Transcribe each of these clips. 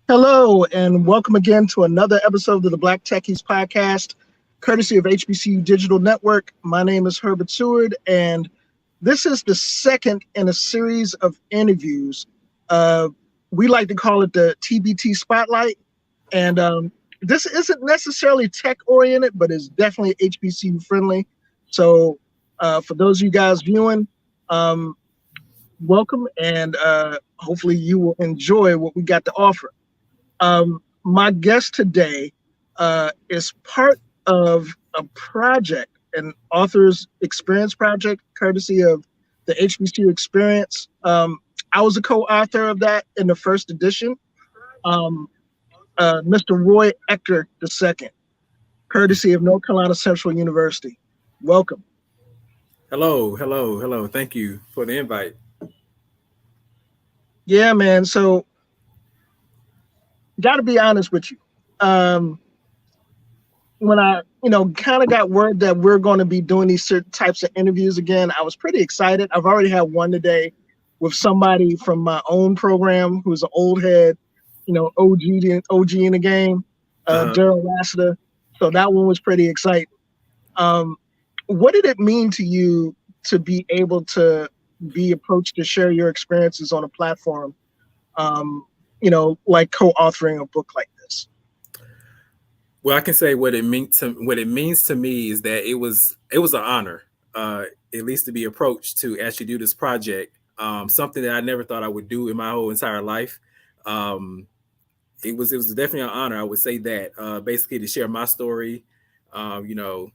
Hello, and welcome again to another episode of the Black Techies podcast, courtesy of HBCU Digital Network. My name is Herbert Seward, and this is the second in a series of interviews. Uh, we like to call it the TBT Spotlight, and this isn't necessarily tech-oriented, but is definitely HBCU friendly. So, for those of you guys viewing, um, welcome, and hopefully you will enjoy what we got to offer. My guest today is part of a project, an author's experience project, courtesy of the HBCU Experience. I was a co-author of that in the first edition. Um, Mr. Roy Ector II, courtesy of North Carolina Central University. Welcome. Hello. Thank you for the invite. Yeah, man. So, got to be honest with you. Um, when I, kind of got word that we're going to be doing these certain types of interviews again, I was pretty excited. I've already had one today with somebody from my own program who's an old head, OG in the game, Uh-huh. Daryl Lassiter. So that one was pretty exciting. Um, what did it mean to you to be able to be approached to share your experiences on a platform, like co-authoring a book like this? Well, I can say what it means to me is that it was an honor, at least to be approached to actually do this project. Something that I never thought I would do in my whole entire life. Um, it was definitely an honor. I would say that basically to share my story, you know,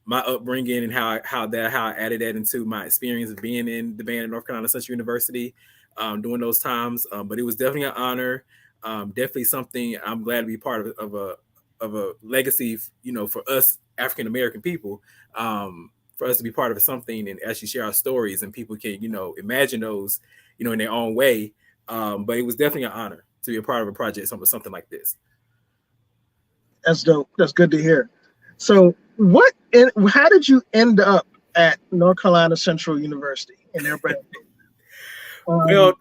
my upbringing and how I added that into my experience of being in the band at North Carolina Central University during those times. But it was definitely an honor. Definitely something I'm glad to be part of a legacy, for us African American people. For us to be part of something and actually share our stories and people can, imagine those, in their own way. But it was definitely an honor to be a part of a project, something like this. That's dope. That's good to hear. So, how did you end up at North Carolina Central University in their brand? Um, Well,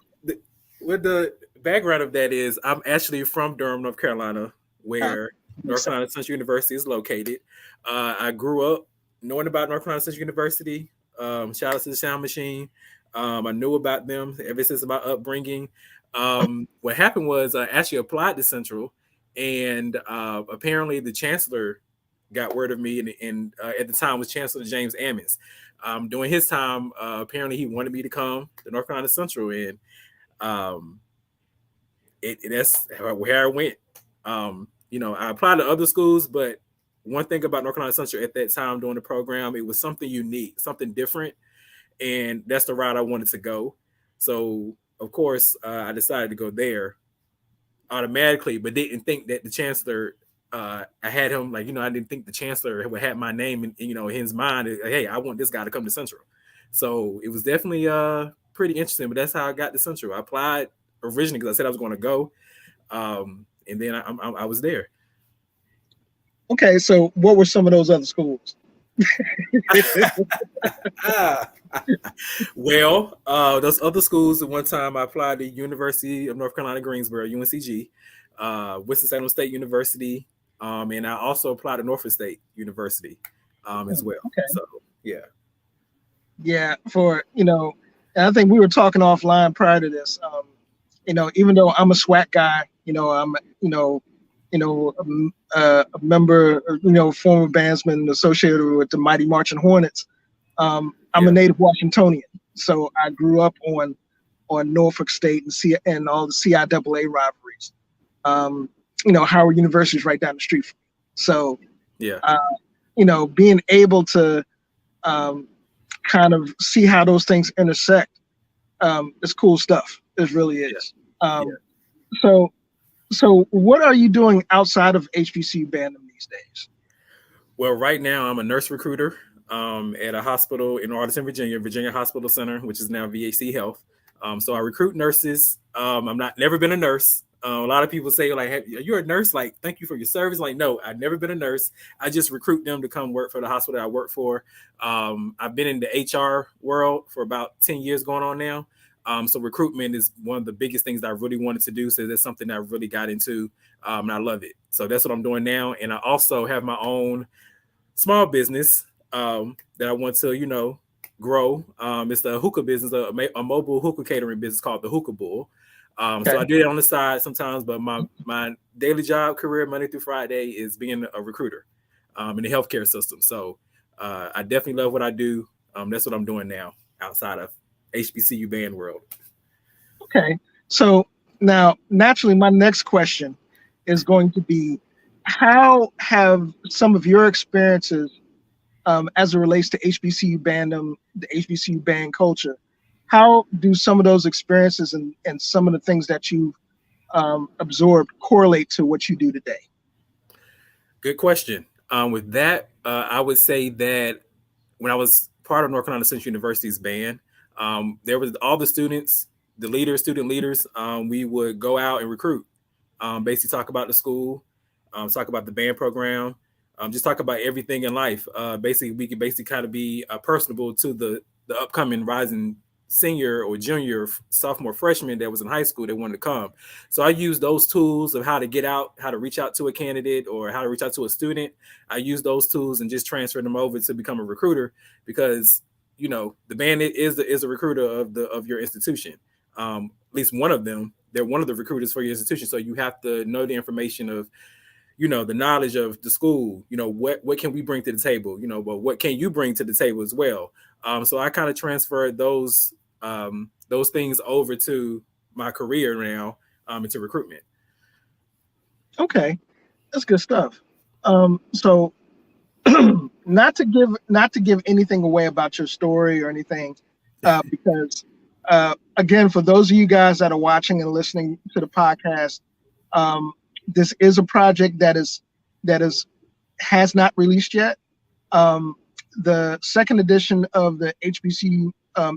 with the background of that is I'm actually from Durham, North Carolina, uh, where makes North sense. Carolina Central University is located. I grew up knowing about North Carolina Central University. Shout out to the Sound Machine. I knew about them ever since my upbringing. What happened was I actually applied to Central, and apparently the chancellor got word of me, and at the time was Chancellor James Ammons. During his time, apparently he wanted me to come to North Carolina Central, and um, that's where I went. I applied to other schools, but one thing about North Carolina Central at that time during the program, it was something unique, something different, and that's the route I wanted to go. So, of course, I decided to go there automatically, but didn't think that the chancellor. I had him I didn't think the chancellor would have my name in his mind. Hey, I want this guy to come to Central. So it was definitely pretty interesting. But that's how I got to Central. I applied originally because I said I was going to go, and then I was there. Okay, so what were some of those other schools? Ah, well, those other schools. At one time, I applied to University of North Carolina Greensboro (UNCG), Winston-Salem State University, and I also applied to Norfolk State University as well. Okay, So yeah, yeah, and I think we were talking offline prior to this. Even though I'm a SWAT guy, I'm, a member, or, former bandsman associated with the Mighty Marching Hornets. I'm a yeah, native Washingtonian, so I grew up on Norfolk State and all the CIAA rivalries. Um, Howard University is right down the street from me. So, yeah, uh, being able to um, kind of see how those things intersect, it's cool stuff. It really yeah, is. yeah. Um, so, so what are you doing outside of HBCU Bandom these days? Well, right now I'm a nurse recruiter at a hospital in Arlington, Virginia, Virginia Hospital Center, which is now VHC Health. So I recruit nurses. I'm not never been a nurse. A lot of people say like, hey, "You're a nurse." Like, thank you for your service. Like, no, I've never been a nurse. I just recruit them to come work for the hospital I work for. I've been in the HR world for about 10 years going on now. So recruitment is one of the biggest things that I really wanted to do. So that's something that I really got into, and I love it. So that's what I'm doing now. And I also have my own small business that I want to, grow. It's the hookah business, a mobile hookah catering business called the Hookah Bull. So Okay. I do it on the side sometimes, but my daily job career, Monday through Friday, is being a recruiter in the healthcare system. So I definitely love what I do. That's what I'm doing now outside of HBCU band world. Okay. So now, naturally, my next question is going to be, how have some of your experiences, as it relates to HBCU bandom, the HBCU band culture, how do some of those experiences and some of the things that you've absorbed correlate to what you do today? Good question. With that, I would say that when I was part of North Carolina Central University's band, there was all the students, the leaders, student leaders. We would go out and recruit, basically talk about the school, talk about the band program, just talk about everything in life. Basically, we could basically kind of be personable to the upcoming rising senior or junior, sophomore, freshman that was in high school that wanted to come. So I use those tools of how to get out, how to reach out to a candidate or how to reach out to a student. I use those tools and just transfer them over to become a recruiter because the band is a recruiter of your institution. At least one of them. They're one of the recruiters for your institution. So you have to know the information of the knowledge of the school. What can we bring to the table? But what can you bring to the table as well? So I kind of transferred those things over to my career now, into recruitment. Okay, that's good stuff. So not to give anything away about your story or anything, because again, for those of you guys that are watching and listening to the podcast, this is a project that is has not released yet. Um, the second edition of the HBC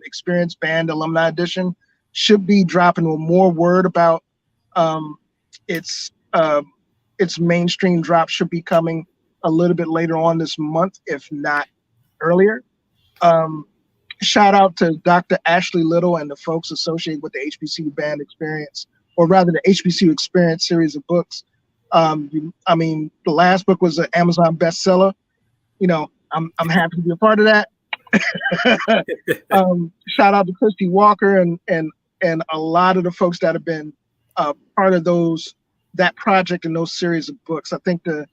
Experience Band Alumni Edition should be dropping with more word about um, its its mainstream drop should be coming a little bit later on this month, if not earlier. Um, Shout out to Dr. Ashley Little and the folks associated with the HBCU Band Experience, or rather the HBCU Experience series of books. I mean, the last book was an Amazon bestseller. I'm happy to be a part of that. Shout out to Christy Walker and a lot of the folks that have been part of that project and those series of books. I think the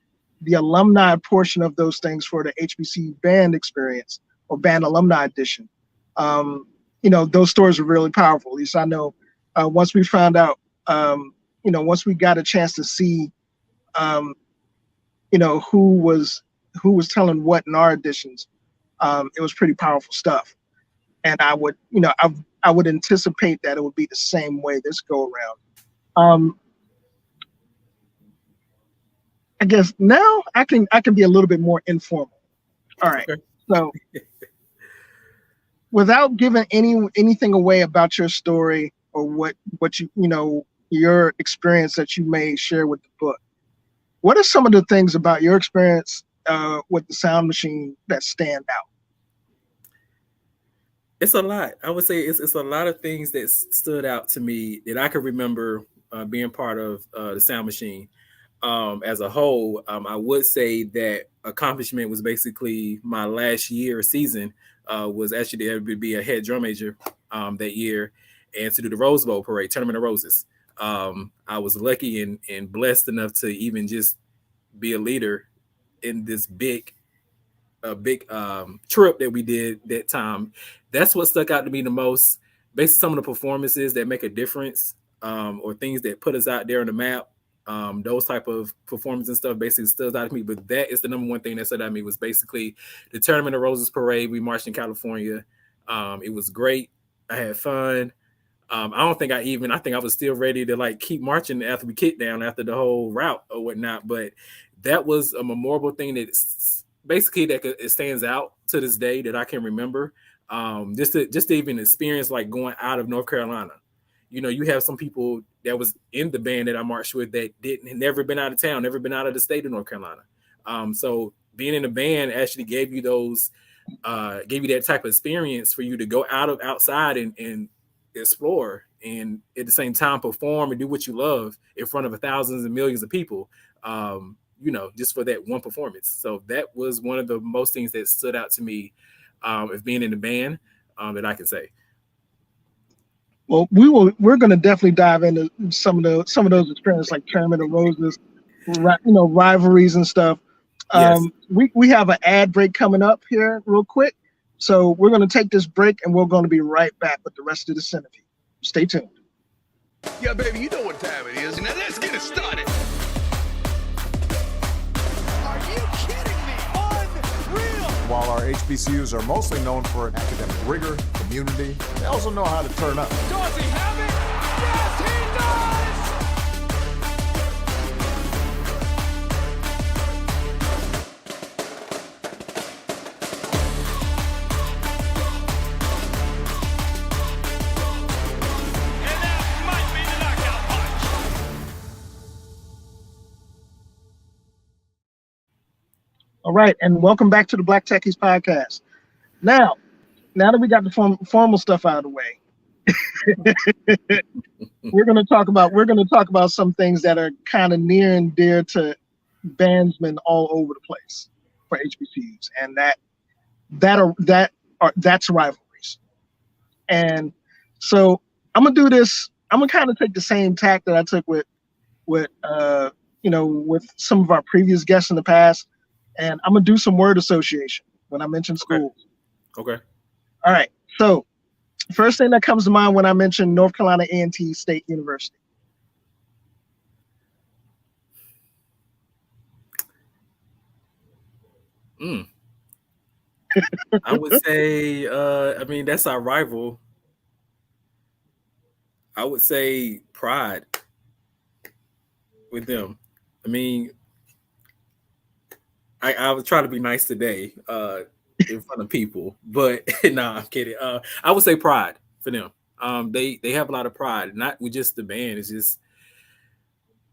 alumni portion of those things for the HBC band experience or band alumni edition, those stories are really powerful. At least I know once we found out, once we got a chance to see, um, who was telling what in our editions, it was pretty powerful stuff. And I would anticipate that it would be the same way this go around. Um, I guess now I can be a little bit more informal. All right. Okay. So without giving anything away about your story or what your experience that you may share with the book, what are some of the things about your experience with the sound machine that stand out? It's a lot. I would say it's a lot of things that stood out to me that I could remember being part of the sound machine. As a whole, I would say that accomplishment was basically my last year or season was actually to be a head drum major that year and to do the Rose Bowl parade, Tournament of Roses. I was lucky and blessed enough to even just be a leader in this big trip that we did that time. That's what stuck out to me the most. Basically, some of the performances that make a difference, or things that put us out there on the map. Those type of performances and stuff basically stood out to me. But that is the number one thing that stood out to me was basically the Tournament of Roses parade. We marched in California. It was great. I had fun. I don't think I think I was still ready to like keep marching after we kicked down after the whole route or whatnot. But that was a memorable thing that basically it stands out to this day that I can remember. Just to even experience like going out of North Carolina. You have some people that was in the band that I marched with that didn't never been out of town, never been out of the state of North Carolina. So being in a band actually gave you that type of experience for you to go outside and explore and at the same time perform and do what you love in front of thousands and millions of people. Just for that one performance. So that was one of the most things that stood out to me as being in the band that I can say. Well, we're going to definitely dive into some of those experiences, like Tournament of Roses, rivalries and stuff. Yes. We have an ad break coming up here real quick. So we're going to take this break and we're going to be right back with the rest of this interview. Stay tuned. Yeah, baby, you know what time it is. Now let's get it started. Are you kidding me? Unreal! While our HBCUs are mostly known for academic rigor, community, they also know how to turn up. Does he have it? Yes, he does! And that might be the knockout punch. All right, and welcome back to the Black Techies podcast. Now that we got the formal stuff out of the way, we're going to talk about some things that are kind of near and dear to bandsmen all over the place for HBCUs, and that's rivalries. And so I'm gonna do this. I'm gonna kind of take the same tack that I took with some of our previous guests in the past, and I'm gonna do some word association when I mention schools. Okay. All right. So first thing that comes to mind when I mention North Carolina A&T State University. I would say, that's our rival. I would say pride with them. I mean, I was trying to be nice today in front of people, but I'm kidding. I would say pride for them. They have a lot of pride, not with just the band. It's just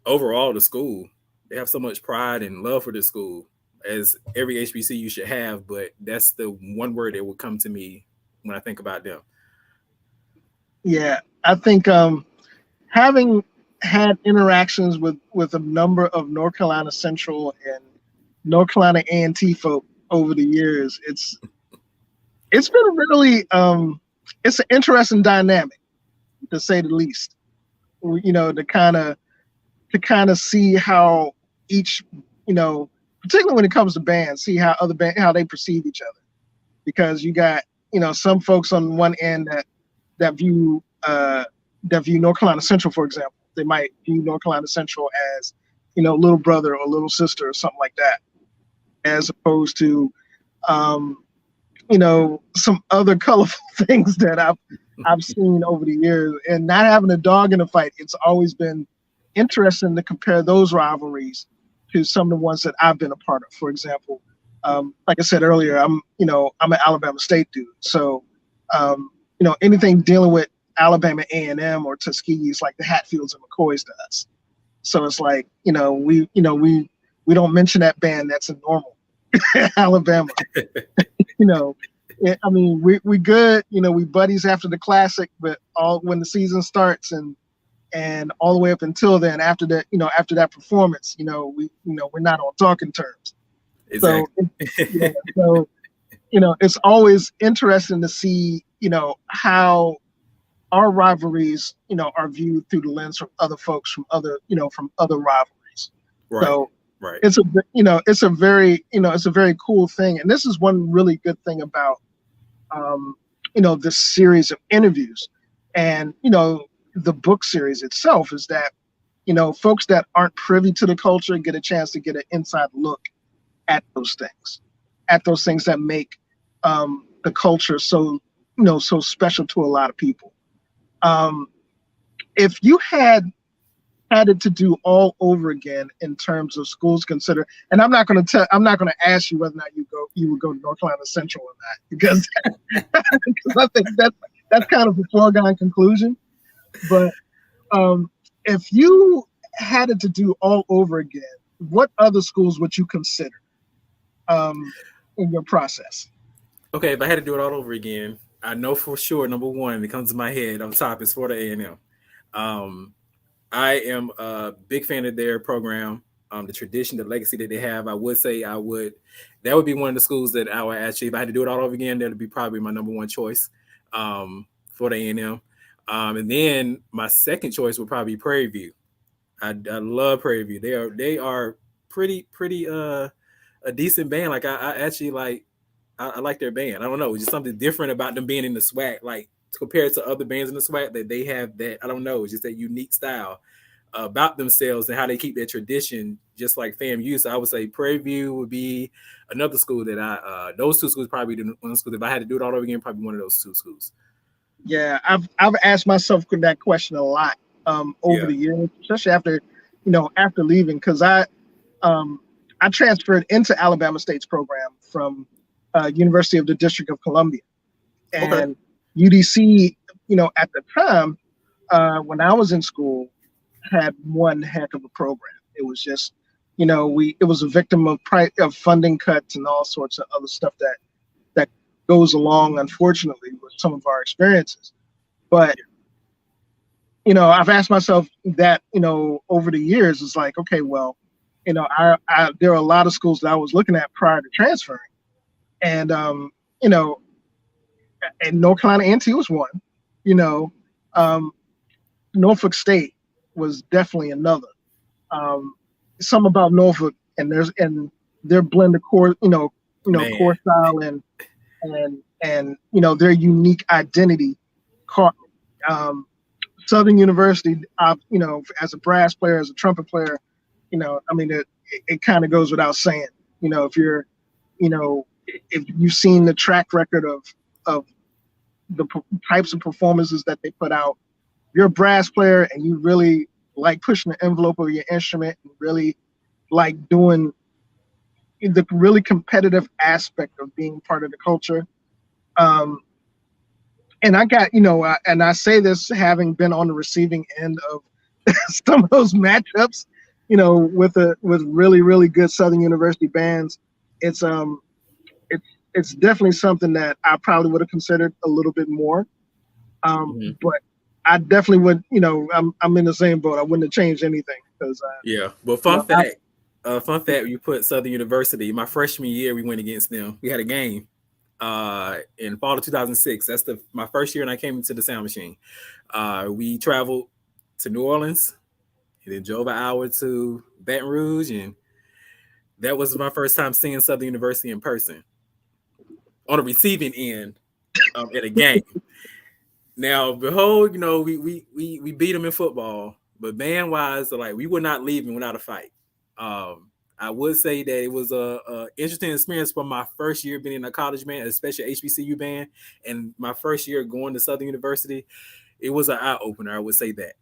overall the school. They have so much pride and love for the school, as every HBCU should have. But that's the one word that would come to me when I think about them. Yeah, I think having had interactions with a number of North Carolina Central and North Carolina A&T folk over the years, it's been really it's an interesting dynamic, to say the least. To kind of see how each, particularly when it comes to bands, see how how they perceive each other, because you got some folks on one end that view North Carolina Central, for example. They might view North Carolina Central as little brother or little sister or something like that, as opposed to some other colorful things that I've seen over the years. And not having a dog in the fight, it's always been interesting to compare those rivalries to some of the ones that I've been a part of. For example, like I said earlier, I'm an Alabama State dude, so anything dealing with Alabama A&M or Tuskegee is like the Hatfields and McCoys to us. So it's like we don't mention that band that's in Normal, Alabama. I mean, we good. We buddies after the classic, but when the season starts and all the way up until then, after that performance, we're not on talking terms. Exactly. So it's always interesting to see how our rivalries are viewed through the lens from other folks from other rivalries. Right. So right. it's a very cool thing, and this is one really good thing about this series of interviews and the book series itself, is that folks that aren't privy to the culture get a chance to get an inside look at those things that make the culture so special to a lot of people. If you had it to do all over again in terms of schools considered, and I'm not going to ask you whether or not you would go to North Carolina Central or not, because I think that's kind of a foregone conclusion. But if you had it to do all over again, what other schools would you consider in your process? Okay, if I had to do it all over again, I know for sure. Number one, that comes to my head on top is Florida A&M. I am a big fan of their program, the tradition, the legacy that they have. I would say that would be one of the schools that I would actually, if I had to do it all over again, that would be probably my number one choice, for the A&M. And then my second choice would probably be Prairie View. I love Prairie View. They are pretty a decent band. Like I actually like I like their band. I don't know, just something different about them being in the SWAC, like compared to other bands in the SWAC that they have that I don't know, it's just that unique style about themselves and how they keep their tradition, just like FAMU. So I would say Prairie View would be another school that those two schools probably one of the schools. If I had to do it all over again, probably one of those two schools. Yeah, I've asked myself that question a lot over the years, especially after leaving, because I transferred into Alabama State's program from University of the District of Columbia, and UDC, at the time when I was in school, had one heck of a program. It was just, it was a victim of funding cuts and all sorts of other stuff that goes along, unfortunately, with some of our experiences. But, I've asked myself that, over the years, it's like, okay, well, there are a lot of schools that I was looking at prior to transferring. And, and North Carolina A&T was one, Norfolk State was definitely another. Some about Norfolk and their blend of core, core style and their unique identity caught me. Southern University, as a brass player, as a trumpet player, it kind of goes without saying. If you've seen the track record of the types of performances that they put out, you're a brass player and you really like pushing the envelope of your instrument and really like doing the really competitive aspect of being part of the culture. And I got, and I say this having been on the receiving end of some of those matchups, with really, really good Southern University bands. It's definitely something that I probably would have considered a little bit more. But I definitely would, I'm in the same boat. I wouldn't have changed anything because Well, fun fact, you put Southern University. My freshman year, we went against them. We had a game in fall of 2006. That's my first year, and I came into the Sound Machine. We traveled to New Orleans, and then drove an hour to Baton Rouge, and that was my first time seeing Southern University in person on the receiving end at a game. Now, behold, we beat them in football, but band wise, like we were not leaving without a fight. I would say that it was a interesting experience for my first year being in a college band, especially HBCU band, and my first year going to Southern University. It was an eye opener. I would say that.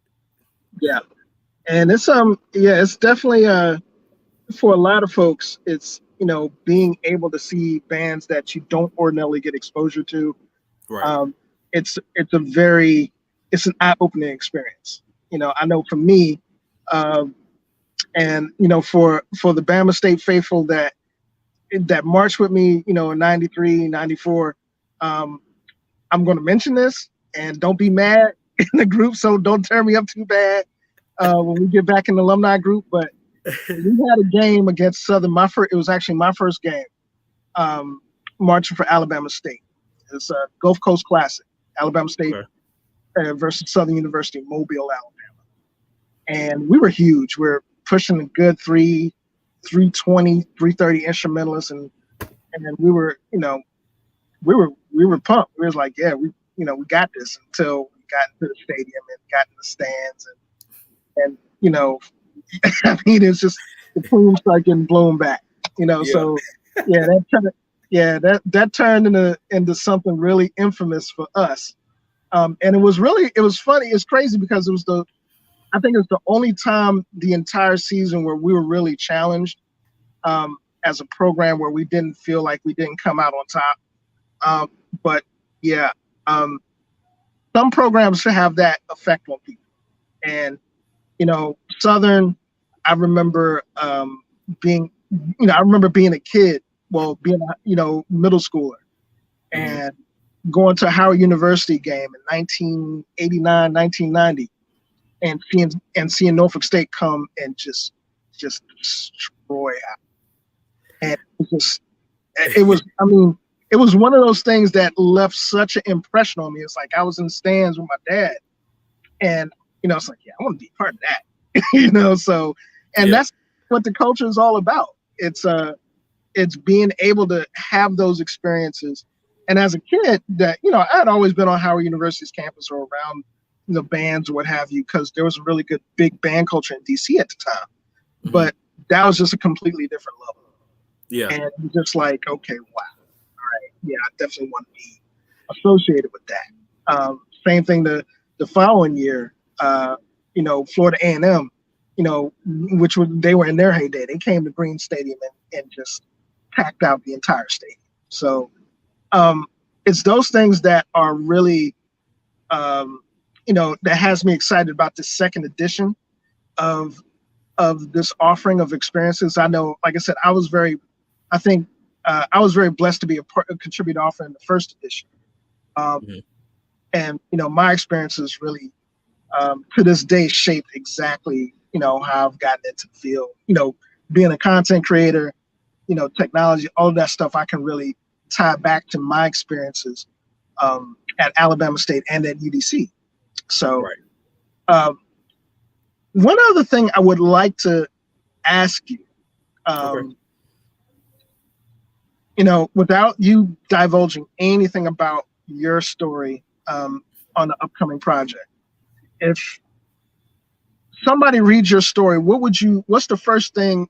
Yeah, and it's it's definitely for a lot of folks, it's being able to see bands that you don't ordinarily get exposure to. Right. It's an eye-opening experience. I know for me, and for the Bama State faithful that marched with me, in 93, 94, I'm going to mention this, and don't be mad in the group, so don't turn me up too bad when we get back in the alumni group. But we had a game against Southern. It was actually my first game marching for Alabama State. It's a Gulf Coast Classic, Alabama State versus Southern University, Mobile, Alabama. And we were huge. We're pushing a good 320, 330 instrumentalists, and we were, we were pumped. We was like, yeah, we got this, until we got into the stadium and got in the stands, and I mean, it's just the plumes start getting blown back, So that turned into something really infamous for us. And it was funny. It's crazy because I think it's the only time the entire season where we were really challenged as a program, where we didn't feel like we didn't come out on top. But yeah, some programs should have that effect on people. And, Southern, I remember being a kid, being a, middle schooler. And, going to a Howard University game in 1989, 1990, and seeing Norfolk State come and just destroy out. And it was one of those things that left such an impression on me. It's like I was in the stands with my dad, and it's like, yeah, I want to be part of that. So, and that's what the culture is all about. It's being able to have those experiences. And as a kid, that I had always been on Howard University's campus or around the bands or what have you, because there was a really good big band culture in DC at the time. Mm-hmm. But that was just a completely different level. Yeah. And just like, okay, wow, all right, yeah, I definitely want to be associated with that. Same thing the following year, Florida A&M, which they were in their heyday. They came to Green Stadium and just packed out the entire stadium. So it's those things that are really, that has me excited about the second edition of this offering of experiences. I know, like I said, I was very blessed to be a contributor offer in the first edition. And, my experiences really, to this day, shaped exactly, how I've gotten into the field. Being a content creator, technology, all of that stuff, I can really tie back to my experiences at Alabama State and at UDC. So one other thing I would like to ask you, without you divulging anything about your story on the upcoming project, if somebody reads your story, what's the first and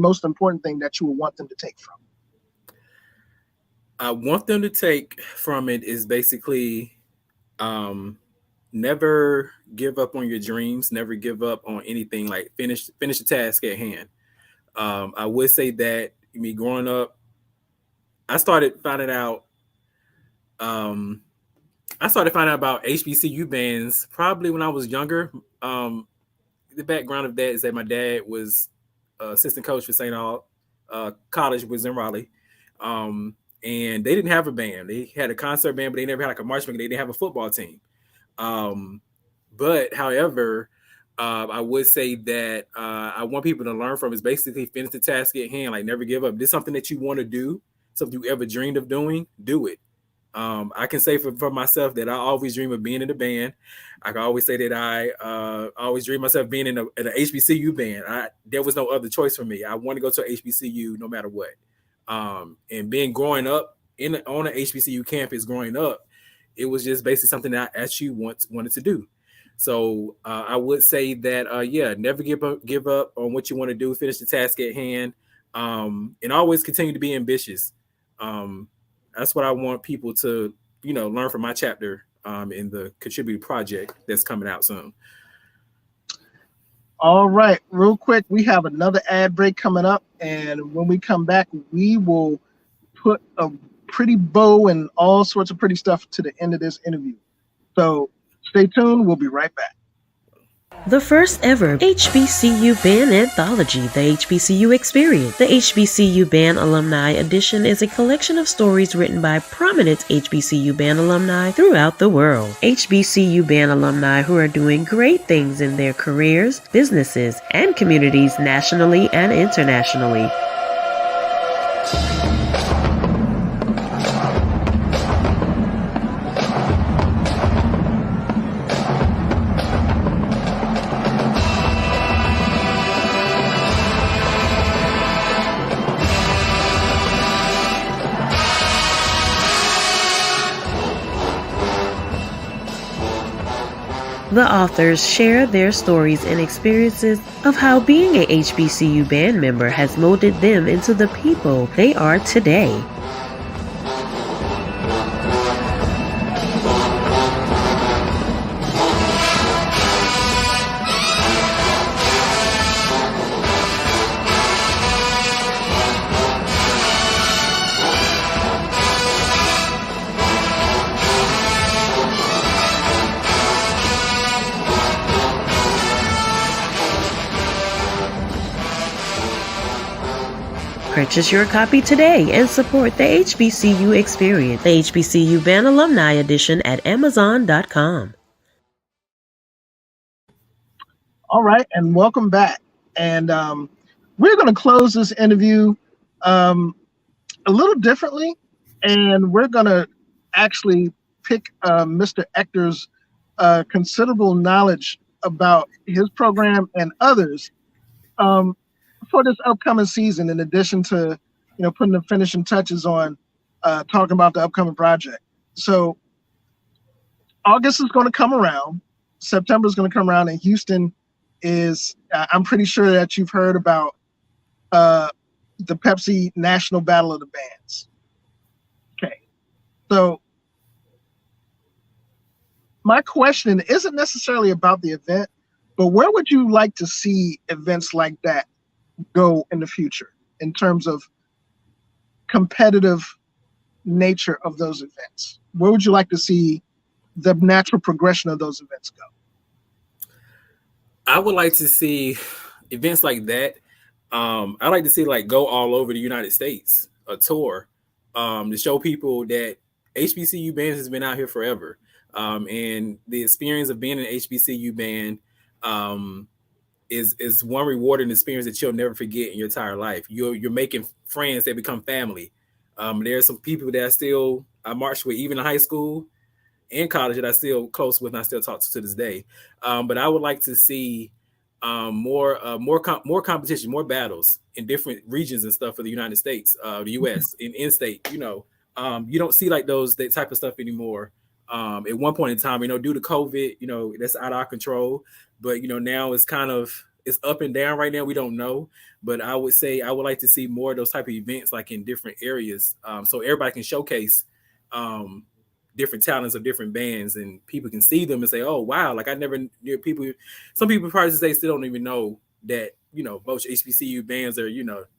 most important thing that you would want them to take from it? I want them to take from it is basically never give up on your dreams, never give up on anything, like finish the task at hand. I would say that me growing up, I started finding out about HBCU bands probably when I was younger. The background of that is that my dad was assistant coach for St. Aug College, was in Raleigh. And they didn't have a band. They had a concert band, but they never had like a marching band. They didn't have a football team. But however, I would say that I want people to learn from is basically finish the task at hand, like never give up. This is something that you want to do, something you ever dreamed of doing, do it. I can say for myself that I always dream of being in a band. I can always say that I always dream myself being in an HBCU band. There was no other choice for me. I want to go to a HBCU no matter what. And growing up on an HBCU campus growing up, it was just basically something that I actually wanted to do. So I would say that, never give up on what you want to do, finish the task at hand, and always continue to be ambitious. That's what I want people to, learn from my chapter in the Contributor Project that's coming out soon. All right, real quick, we have another ad break coming up, and when we come back, we will put a pretty bow and all sorts of pretty stuff to the end of this interview. So stay tuned. We'll be right back. The first ever HBCU Band Anthology, The HBCU Experience. The HBCU Band Alumni Edition is a collection of stories written by prominent HBCU band alumni throughout the world. HBCU band alumni who are doing great things in their careers, businesses, and communities nationally and internationally. The authors share their stories and experiences of how being a HBCU band member has molded them into the people they are today. Purchase your copy today and support the HBCU experience, the HBCU Band Alumni Edition at Amazon.com. All right, and welcome back. And we're going to close this interview a little differently, and we're going to actually pick Mr. Ector's considerable knowledge about his program and others for this upcoming season, in addition to putting the finishing touches on talking about the upcoming project. So August is going to come around, September is going to come around, and Houston is I'm pretty sure that you've heard about the Pepsi National Battle of the Bands. Okay, so my question isn't necessarily about the event, but where would you like to see events like that go in the future in terms of competitive nature of those events? Where would you like to see the natural progression of those events go? I would like to see events like that. I like to see like go all over the United States, a tour, to show people that HBCU bands has been out here forever. And the experience of being an HBCU band is one rewarding experience that you'll never forget in your entire life. You're making friends that become family. There's some people that I marched with even in high school and college that I still close with and I still talk to this day. But I would like to see more competition, more battles in different regions and stuff for the United States, the U.S. in state. You don't see like that type of stuff anymore. At one point in time, due to COVID, that's out of our control. But now it's up and down right now. We don't know. But I would say I would like to see more of those type of events like in different areas, so everybody can showcase different talents of different bands and people can see them and say, oh wow, like I never knew people. Some people probably today still don't even know that most HBCU bands are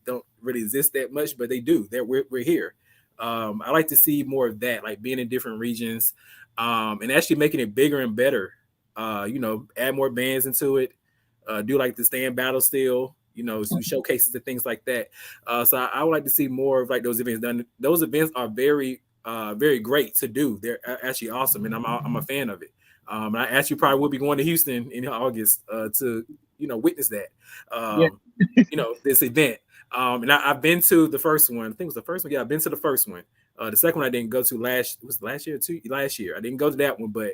don't really exist that much, but they do. We're here. I like to see more of that, like being in different regions, and actually making it bigger and better. Add more bands into it. Do like the stand battle still. Do showcases and things like that. So I would like to see more of like those events done. Those events are very great to do. They're actually awesome, and I'm a fan of it. I actually probably will be going to Houston in August to witness that. This event. And I've been to the first one. I think it was the first one. Yeah, I've been to the first one. The second one I didn't go to last year too. Last year I didn't go to that one, but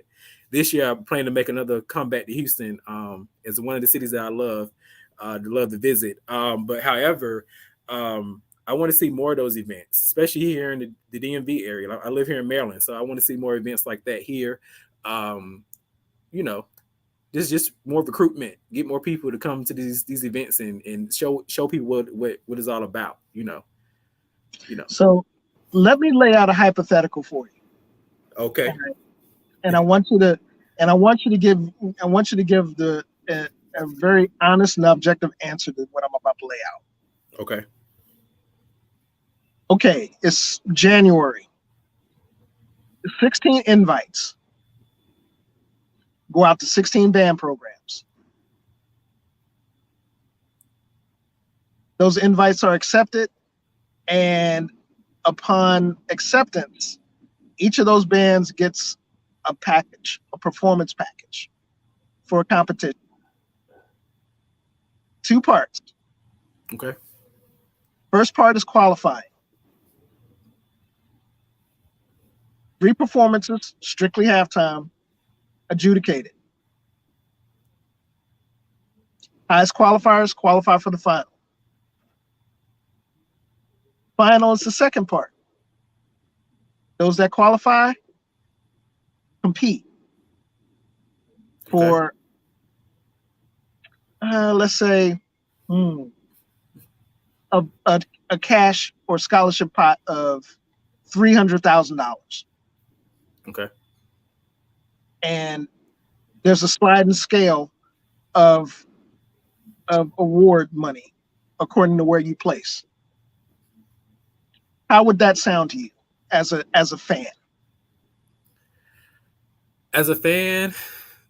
this year I'm planning to make another comeback to Houston. As one of the cities that I love to visit. But however, I want to see more of those events, especially here in the DMV area. I live here in Maryland, so I want to see more events like that here. Just more recruitment, get more people to come to these events and show people what it's all about. So let me lay out a hypothetical for you. Okay. Right. And I want you to give a very honest and objective answer to what I'm about to lay out. Okay. Okay, it's January. 16 invites go out to 16 band programs. Those invites are accepted, and upon acceptance, each of those bands gets a performance package for a competition. 2 parts. Okay. First part is qualifying. 3 performances, strictly halftime, adjudicated. Highest qualifiers qualify for the final. Final is the second part. Those that qualify compete for, let's say, a cash or scholarship pot of $300,000. Okay. And there's a sliding scale of award money according to where you place. How would that sound to you as a fan? As a fan,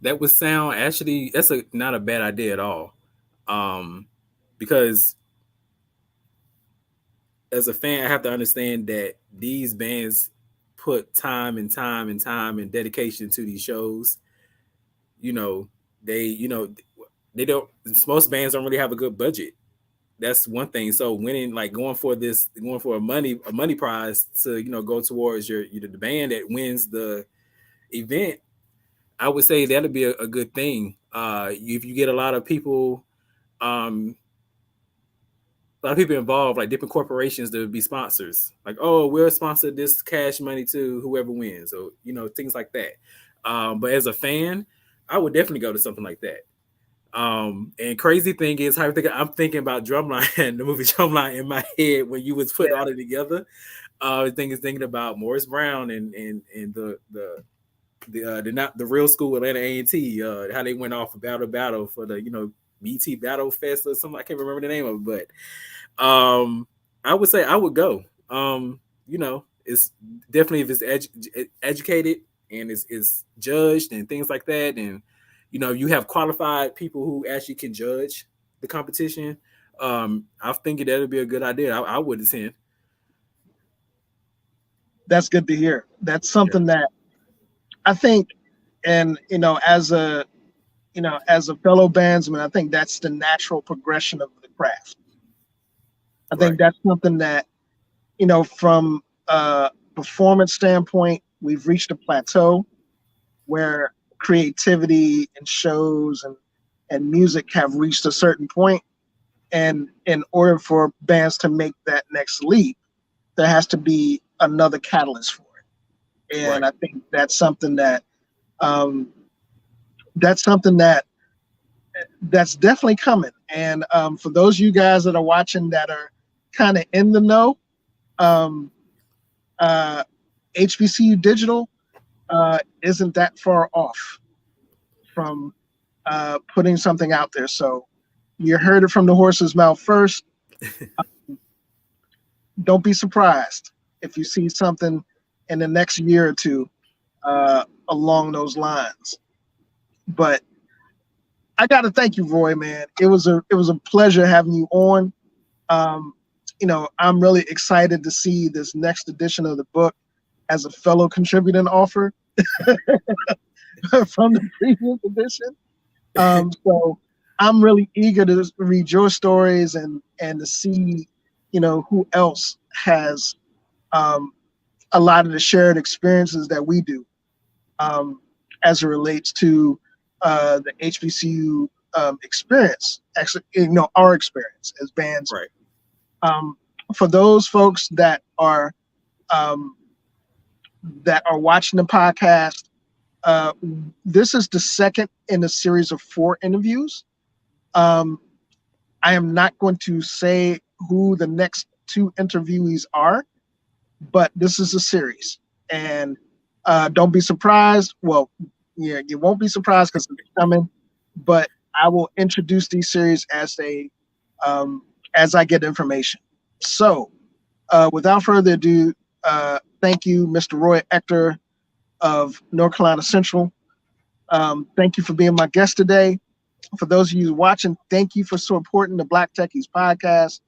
that would sound that's not a bad idea at all. Because as a fan, I have to understand that these bands put time and dedication to these shows. You know, they don't. Most bands don't really have a good budget. That's one thing. So winning, like going for a money prize to go towards the band that wins the event, I would say that'll be a good thing. If you get a lot of people, involved, like different corporations that would be sponsors, like, oh, we'll sponsor this cash money to whoever wins, or things like that. But as a fan, I would definitely go to something like that. And crazy thing is, I'm thinking about Drumline, the movie Drumline, in my head when you was putting all it together. Thinking about Morris Brown and the real school Atlanta A&T, how they went off battle for the BT Battle Fest or something. I can't remember the name of it, but I would say I would go. It's definitely, if it's educated and is judged and things like that, and you have qualified people who actually can judge the competition. I think that would be a good idea. I would attend. That's good to hear. That's something that I think, and as a fellow bandsman, I think that's the natural progression of the craft. I think that's something that, from a performance standpoint, we've reached a plateau where creativity and shows and music have reached a certain point. And in order for bands to make that next leap, there has to be another catalyst for it. And I think that's something that that's definitely coming. And for those of you guys that are watching that are kind of in the know, HBCU Digital isn't that far off from putting something out there. So you heard it from the horse's mouth first. Don't be surprised if you see something in the next year or two along those lines. But I got to thank you, Roy, man. It was a pleasure having you on. I'm really excited to see this next edition of the book as a fellow contributing author from the previous edition. So I'm really eager to read your stories and to see, who else has a lot of the shared experiences that we do as it relates to the HBCU experience, actually, our experience as bands. Right. For those folks that are watching the podcast, this is the second in a series of 4 interviews. I am not going to say who the next 2 interviewees are, but this is a series, and don't be surprised. Well, yeah, you won't be surprised because it's coming, but I will introduce these series as I get information. So, without further ado, thank you, Mr. Roy Ector of North Carolina Central. Thank you for being my guest today. For those of you watching, thank you for supporting the Black Techies podcast.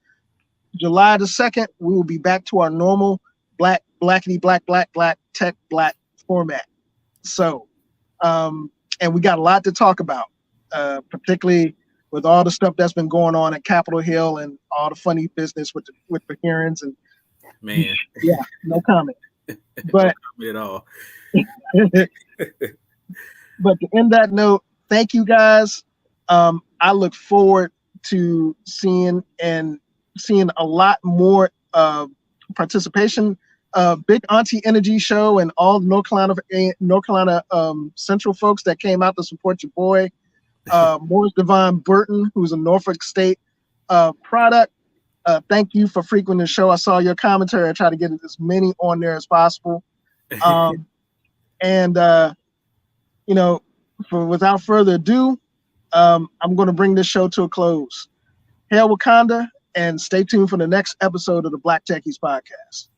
July the 2nd, we will be back to our normal black tech black format. So, and we got a lot to talk about, particularly with all the stuff that's been going on at Capitol Hill and all the funny business with the hearings and man. Yeah, no comment. But no comment at all. But to end that note, thank you guys. I look forward to seeing a lot more participation. Big Auntie Energy Show and all North Carolina Central folks that came out to support your boy. Morris Devon Burton, who's a Norfolk State product. Thank you for frequenting the show. I saw your commentary. I try to get as many on there as possible. Without further ado, I'm going to bring this show to a close. Hail Wakanda, and stay tuned for the next episode of the Black Techies podcast.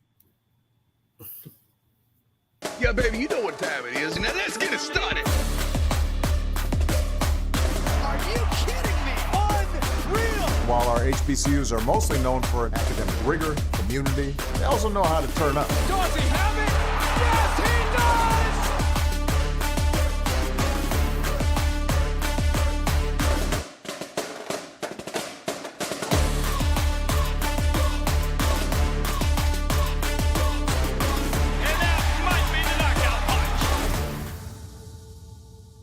Yeah, baby, you know what time it is. Now let's get it started. Are you kidding me? Unreal! While our HBCUs are mostly known for academic rigor, community. They also know how to turn up. Dorsey, have